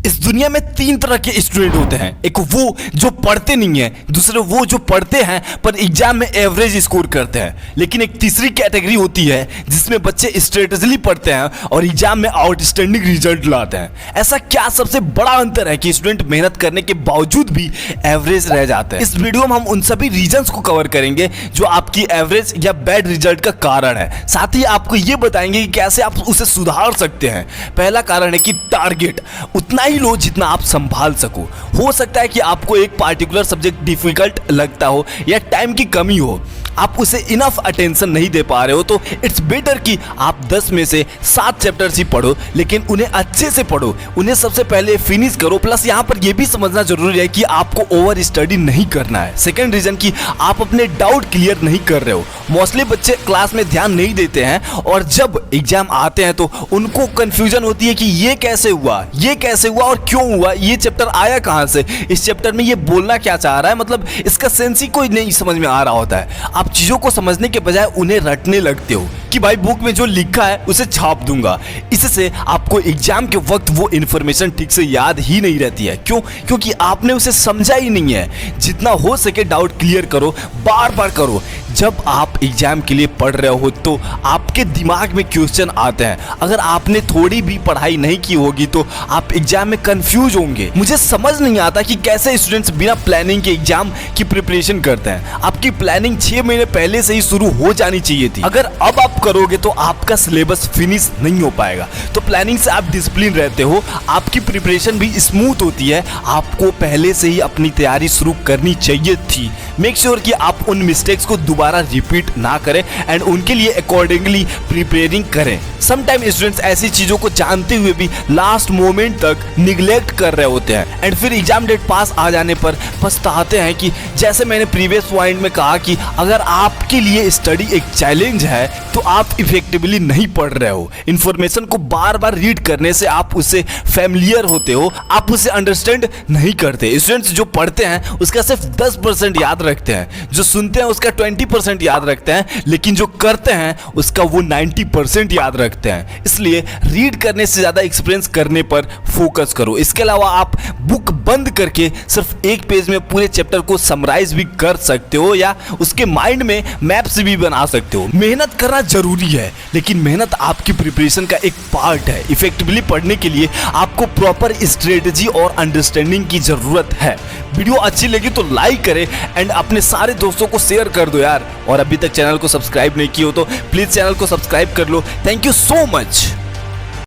इस दुनिया में तीन तरह के स्टूडेंट होते हैं। एक वो जो पढ़ते नहीं है, दूसरे वो जो पढ़ते हैं पर एग्जाम में एवरेज स्कोर करते हैं, लेकिन एक तीसरी कैटेगरी होती है जिसमें बच्चे स्ट्रेटेजिकली पढ़ते हैं और एग्जाम में आउटस्टैंडिंग रिजल्ट लाते हैं। ऐसा क्या सबसे बड़ा अंतर है कि स्टूडेंट मेहनत करने के बावजूद भी एवरेज रह जाते हैं? इस वीडियो में हम उन सभी रीजंस को कवर करेंगे जो आपकी एवरेज या बैड रिजल्ट का कारण है। साथ ही आपको ये बताएंगे कि कैसे आप उसे सुधार सकते हैं। पहला कारण है कि टारगेट उतना ही लो जितना आप संभाल सको। हो सकता है कि आपको एक पार्टिकुलर सब्जेक्ट डिफिकल्ट लगता हो या टाइम की कमी हो, आप उसे इनफ अटेंशन नहीं दे पा रहे हो, तो इट्स बेटर कि आप 10 में से 7 चैप्टर्स ही पढ़ो, लेकिन उन्हें अच्छे से पढ़ो, उन्हें सबसे पहले फिनिश करो। प्लस यहाँ पर यह भी समझना जरूरी है कि आपको ओवर स्टडी नहीं करना है। सेकंड रीजन कि आप अपने डाउट क्लियर नहीं कर रहे हो। मोस्टली बच्चे क्लास में ध्यान नहीं देते हैं और जब एग्जाम आते हैं तो उनको कंफ्यूजन होती है कि ये कैसे हुआ, ये कैसे हुआ और क्यों हुआ, ये चैप्टर आया कहाँ से, इस चैप्टर में ये बोलना क्या चाह रहा है, मतलब इसका सेंस ही कोई नहीं समझ में आ रहा होता है। आप चीजों को समझने के बजाय उन्हें रटने लगते हो कि भाई बुक में जो लिखा है उसे छाप दूंगा। इससे आपको एग्जाम के वक्त वो इन्फॉर्मेशन ठीक से याद ही नहीं रहती है। क्यों? क्योंकि आपने उसे समझा ही नहीं है। जितना हो सके डाउट क्लियर करो, बार बार करो। जब आप एग्जाम के लिए पढ़ रहे हो तो आपके दिमाग में क्वेश्चन आते हैं। अगर आपने थोड़ी भी पढ़ाई नहीं की होगी तो आप एग्जाम में कंफ्यूज होंगे। मुझे समझ नहीं आता कि कैसे स्टूडेंट्स बिना प्लानिंग के एग्जाम की प्रिपरेशन करते हैं। आपकी प्लानिंग 6 महीने पहले से ही शुरू हो जानी चाहिए थी। अगर अब आप करोगे तो आपका सिलेबस फिनिश नहीं हो पाएगा। तो प्लानिंग से आप डिसिप्लिन रहते हो, आपकी प्रिपरेशन भी स्मूथ होती है। आपको पहले से ही अपनी तैयारी शुरू करनी चाहिए थी। मेक श्योर कि आप उन मिस्टेक्स को दोबारा रिपीट ना करें एंड उनके लिए अकॉर्डिंगली प्रिपेयरिंग करें। समटाइम स्टूडेंट्स ऐसी चीजों को जानते हुए भी लास्ट मोमेंट तक निगलेक्ट कर रहे होते हैं एंड फिर एग्जाम डेट पास आ जाने पर पछताते हैं कि जैसे मैंने प्रीवियस पॉइंट में कहा कि अगर आपके लिए स्टडी एक चैलेंज है तो आप इफेक्टिवली नहीं पढ़ रहे हो। इंफॉर्मेशन को बार बार रीड करने से आप उससे फैमिलियर होते हो, आप उसे अंडरस्टैंड नहीं करते। स्टूडेंट्स जो पढ़ते हैं उसका सिर्फ 10% याद रखते हैं, जो सुनते हैं उसका 20% याद रखते हैं, लेकिन जो करते हैं उसका वो 90% याद रखते हैं। इसलिए रीड करने से ज्यादा एक्सपीरियंस करने पर फोकस करो। इसके अलावा आप बुक बंद करके सिर्फ एक पेज में पूरे चैप्टर को समराइज भी कर सकते हो या उसके माइंड में मैप्स भी बना सकते हो। मेहनत करना जरूरी है, लेकिन मेहनत आपकी प्रिपरेशन का एक पार्ट है। इफेक्टिवली पढ़ने के लिए आपको प्रॉपर स्ट्रेटेजी और अंडरस्टैंडिंग की जरूरत है। वीडियो अच्छी लगी तो लाइक करें एंड अपने सारे दोस्तों को शेयर कर दो यार। और अभी तक चैनल को सब्सक्राइब नहीं किया हो तो प्लीज चैनल को सब्सक्राइब कर लो। Thank you so much.